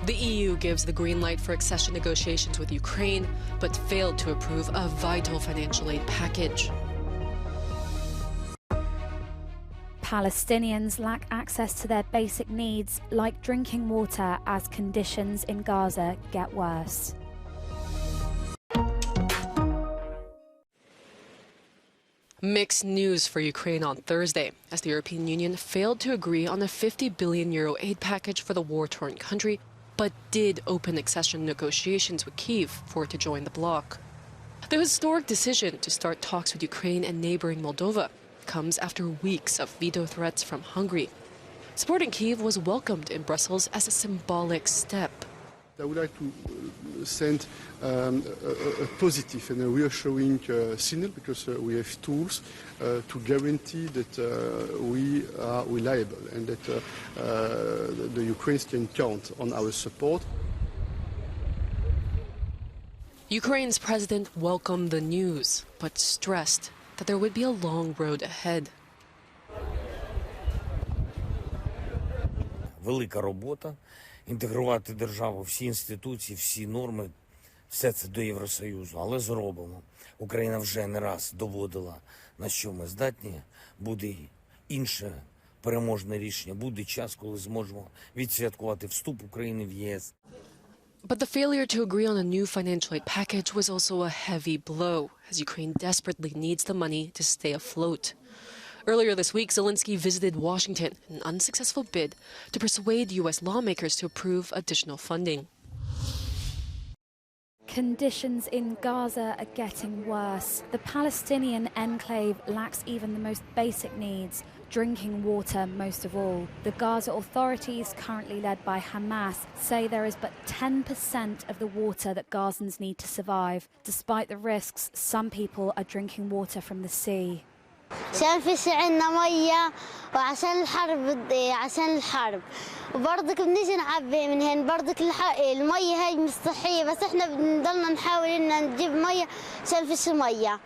The EU gives the green light for accession negotiations with Ukraine, but failed to approve a vital financial aid package. Palestinians lack access to their basic needs, like drinking water, as conditions in Gaza get worse. Mixed news for Ukraine on Thursday, as the European Union failed to agree on a €50 billion aid package for the war-torn country, but did open accession negotiations with Kyiv for it to join the bloc. The historic decision to start talks with Ukraine and neighboring Moldova comes after weeks of veto threats from Hungary. Supporting Kyiv was welcomed in Brussels as a symbolic step. I would like to send a positive and a reassuring signal, because we have tools to guarantee that we are reliable and that the Ukrainians can count on our support. Ukraine's president welcomed the news, but stressed that there would be a long road ahead. Велика робота інтегрувати державу, всі інституції, всі норми, все це до Євросоюзу, але зробимо. Україна вже не раз доводила, на що ми здатні. Буде інше переможне рішення, буде час, коли зможемо відсвяткувати вступ України в ЄС. But the failure to agree on a new financial aid package was also a heavy blow, as Ukraine desperately needs the money to stay afloat. Earlier this week, Zelensky visited Washington in an unsuccessful bid to persuade U.S. lawmakers to approve additional funding. Conditions in Gaza are getting worse. The Palestinian enclave lacks even the most basic needs, drinking water most of all. The Gaza authorities, currently led by Hamas, say there is but 10% of the water that Gazans need to survive. Despite the risks, some people are drinking water from the sea. عشان فيش عندنا مية وعشان الحرب وبرضك بنيجي نعبي من هنا برضك المية هاي مش صحية بس احنا بنضلنا نحاول ان نجيب مية عشان فيش مية.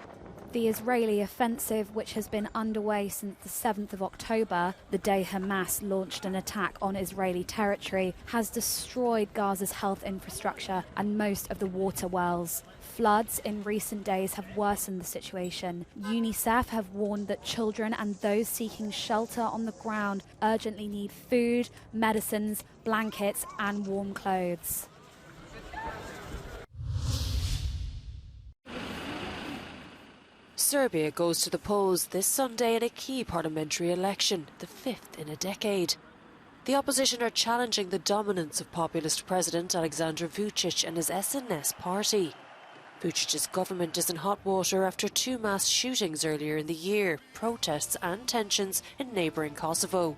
The Israeli offensive, which has been underway since the 7th of October, the day Hamas launched an attack on Israeli territory, has destroyed Gaza's health infrastructure and most of the water wells. Floods in recent days have worsened the situation. UNICEF have warned that children and those seeking shelter on the ground urgently need food, medicines, blankets and warm clothes. Serbia goes to the polls this Sunday in a key parliamentary election, the fifth in a decade. The opposition are challenging the dominance of populist President Aleksandar Vučić and his SNS party. Vučić's government is in hot water after two mass shootings earlier in the year, protests and tensions in neighbouring Kosovo.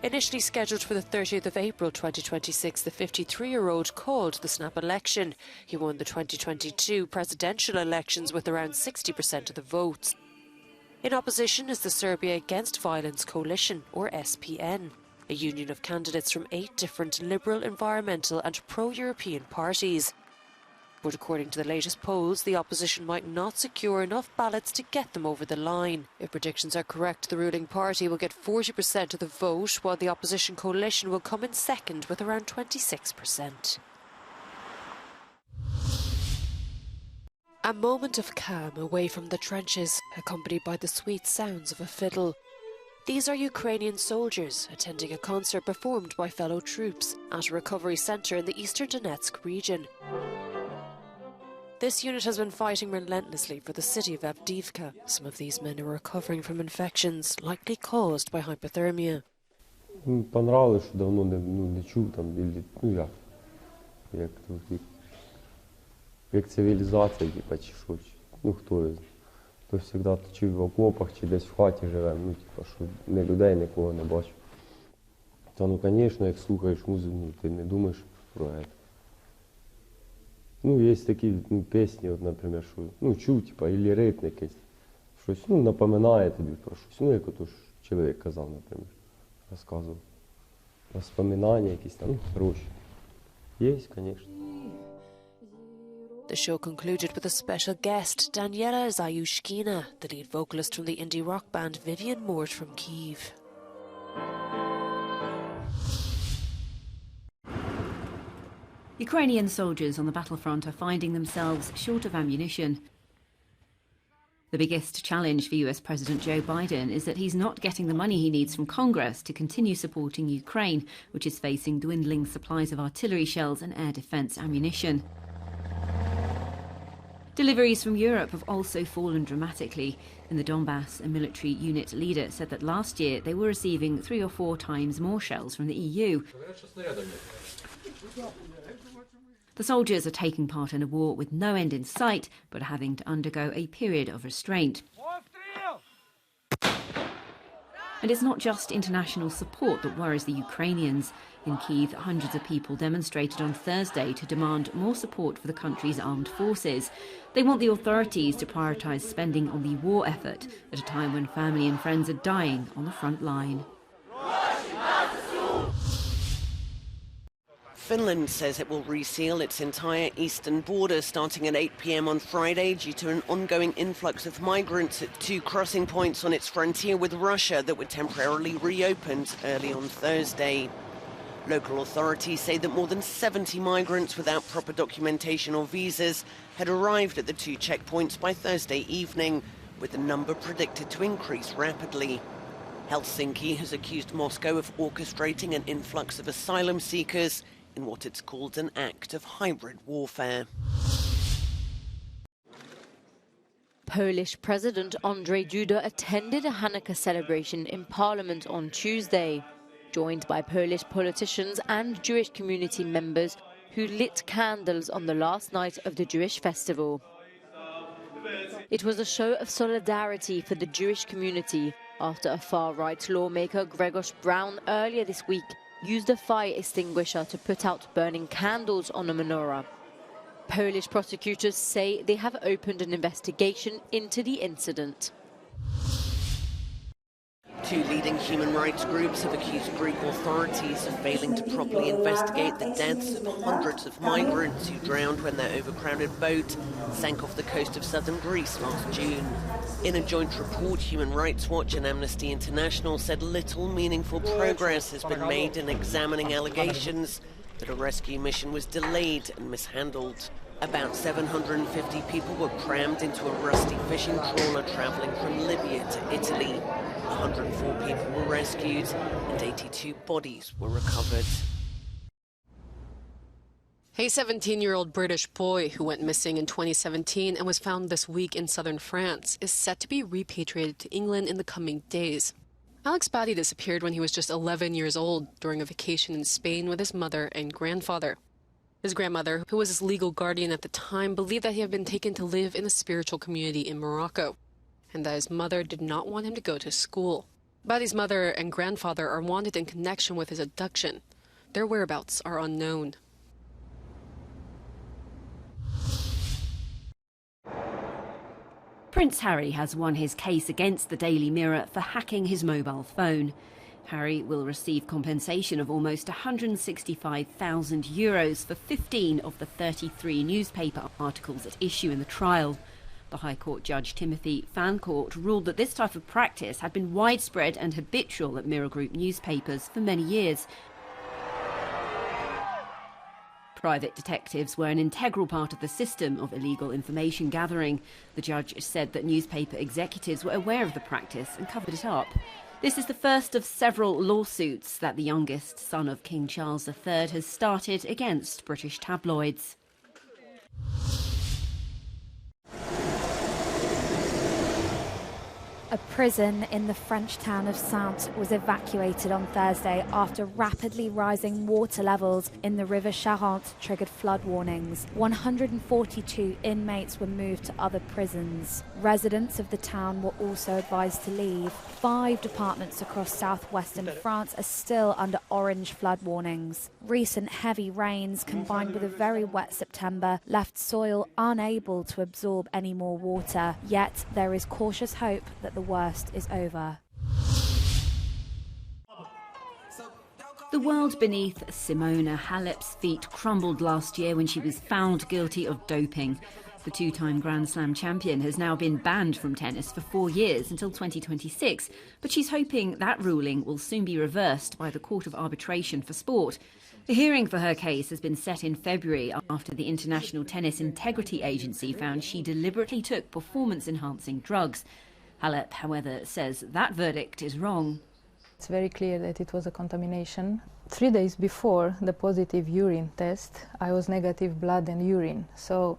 Initially scheduled for the 30th of April 2026, the 53-year-old called the snap election. He won the 2022 presidential elections with around 60% of the votes. In opposition is the Serbia Against Violence Coalition, or SPN, a union of candidates from 8 different liberal, environmental and pro-European parties. But according to the latest polls, the opposition might not secure enough ballots to get them over the line. If predictions are correct, the ruling party will get 40% of the vote, while the opposition coalition will come in second with around 26%. A moment of calm away from the trenches, accompanied by the sweet sounds of a fiddle. These are Ukrainian soldiers attending a concert performed by fellow troops at a recovery centre in the eastern Donetsk region. This unit has been fighting relentlessly for the city of Avdiivka. Some of these men are recovering from infections likely caused by hypothermia. Понравилось, що давно не чув там, як цивілізація, чи що, хто його. То завжди чи в окопах, чи десь в хаті живемо, що не людей, нікого не бачу. Та, звісно, як слухаєш музику, ти не думаєш про це. Є такі пісні, от, наприклад, що, чув, або ритм якийсь, щось, напоминає тобі про щось. Як от чоловік казав, наприклад, розказував. Воспоминання якісь там, хороші. Є, звісно. The show concluded with a special guest, Daniela Zayushkina, the lead vocalist from the indie rock band Vivian Mort from Kyiv. Ukrainian soldiers on the battlefront are finding themselves short of ammunition. The biggest challenge for US President Joe Biden is that he's not getting the money he needs from Congress to continue supporting Ukraine, which is facing dwindling supplies of artillery shells and air defence ammunition. Deliveries from Europe have also fallen dramatically. In the Donbass, a military unit leader said that last year they were receiving 3 or 4 times more shells from the EU. The soldiers are taking part in a war with no end in sight, but are having to undergo a period of restraint. And it's not just international support that worries the Ukrainians. In Kyiv, hundreds of people demonstrated on Thursday to demand more support for the country's armed forces. They want the authorities to prioritise spending on the war effort at a time when family and friends are dying on the front line. Finland says it will reseal its entire eastern border starting at 8 p.m. on Friday due to an ongoing influx of migrants at 2 crossing points on its frontier with Russia that were temporarily reopened early on Thursday. Local authorities say that more than 70 migrants without proper documentation or visas had arrived at the 2 checkpoints by Thursday evening, with the number predicted to increase rapidly. Helsinki has accused Moscow of orchestrating an influx of asylum seekers in what it's called an act of hybrid warfare. Polish President Andrzej Duda attended a Hanukkah celebration in Parliament on Tuesday, joined by Polish politicians and Jewish community members who lit candles on the last night of the Jewish festival. It was a show of solidarity for the Jewish community after a far-right lawmaker, Grzegorz Braun, earlier this week used a fire extinguisher to put out burning candles on a menorah. Polish prosecutors say they have opened an investigation into the incident. 2 leading human rights groups have accused Greek authorities of failing to properly investigate the deaths of hundreds of migrants who drowned when their overcrowded boat sank off the coast of southern Greece last June. In a joint report, Human Rights Watch and Amnesty International said little meaningful progress has been made in examining allegations that a rescue mission was delayed and mishandled. About 750 people were crammed into a rusty fishing trawler travelling from Libya to Italy. 104 people were rescued and 82 bodies were recovered. A 17-year-old British boy who went missing in 2017 and was found this week in southern France is set to be repatriated to England in the coming days. Alex Batty disappeared when he was just 11 years old during a vacation in Spain with his mother and grandfather. His grandmother, who was his legal guardian at the time, believed that he had been taken to live in a spiritual community in Morocco, and that his mother did not want him to go to school. Batty's mother and grandfather are wanted in connection with his abduction. Their whereabouts are unknown. Prince Harry has won his case against the Daily Mirror for hacking his mobile phone. Harry will receive compensation of almost €165,000 for 15 of the 33 newspaper articles at issue in the trial. The High Court Judge Timothy Fancourt ruled that this type of practice had been widespread and habitual at Mirror Group newspapers for many years. Private detectives were an integral part of the system of illegal information gathering. The judge said that newspaper executives were aware of the practice and covered it up. This is the first of several lawsuits that the youngest son of King Charles III has started against British tabloids. A prison in the French town of Saintes was evacuated on Thursday after rapidly rising water levels in the River Charente triggered flood warnings. 142 inmates were moved to other prisons. Residents of the town were also advised to leave. 5 departments across southwestern France are still under orange flood warnings. Recent heavy rains combined with a very wet September left soil unable to absorb any more water. Yet there is cautious hope that the worst is over. The world beneath Simona Halep's feet crumbled last year when she was found guilty of doping. The 2-time Grand Slam champion has now been banned from tennis for 4 years until 2026, but she's hoping that ruling will soon be reversed by the Court of Arbitration for Sport. The hearing for her case has been set in February after the International Tennis Integrity Agency found she deliberately took performance-enhancing drugs. Halep, however, says that verdict is wrong. It's very clear that it was a contamination. 3 days before the positive urine test, I was negative blood and urine. So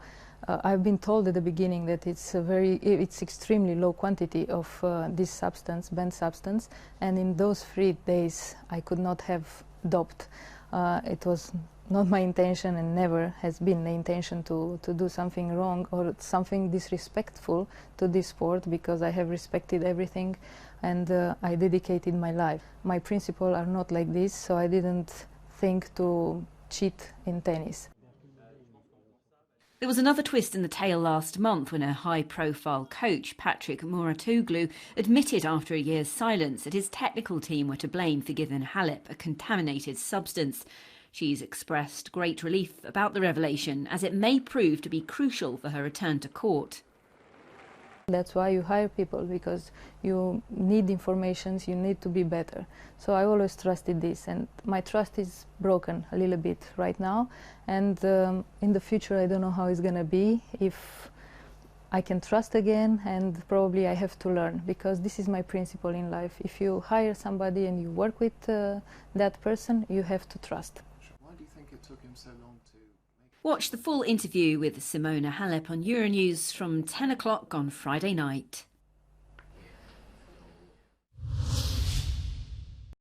I've been told at the beginning that it's extremely low quantity of this substance, banned substance, and in those 3 days I could not have doped. It was not my intention and never has been the intention to do something wrong or something disrespectful to this sport, because I have respected everything and I dedicated my life. My principles are not like this, so I didn't think to cheat in tennis. There was another twist in the tale last month when a high-profile coach, Patrick Mouratoglou, admitted after a year's silence that his technical team were to blame for giving Halep a contaminated substance. She's expressed great relief about the revelation, as it may prove to be crucial for her return to court. That's why you hire people, because you need information, you need to be better. So I always trusted this, and my trust is broken a little bit right now. And in the future, I don't know how it's going to be, if I can trust again, and probably I have to learn, because this is my principle in life. If you hire somebody and you work with that person, you have to trust. Why do you think it took him so long to... Watch the full interview with Simona Halep on Euronews from 10 o'clock on Friday night.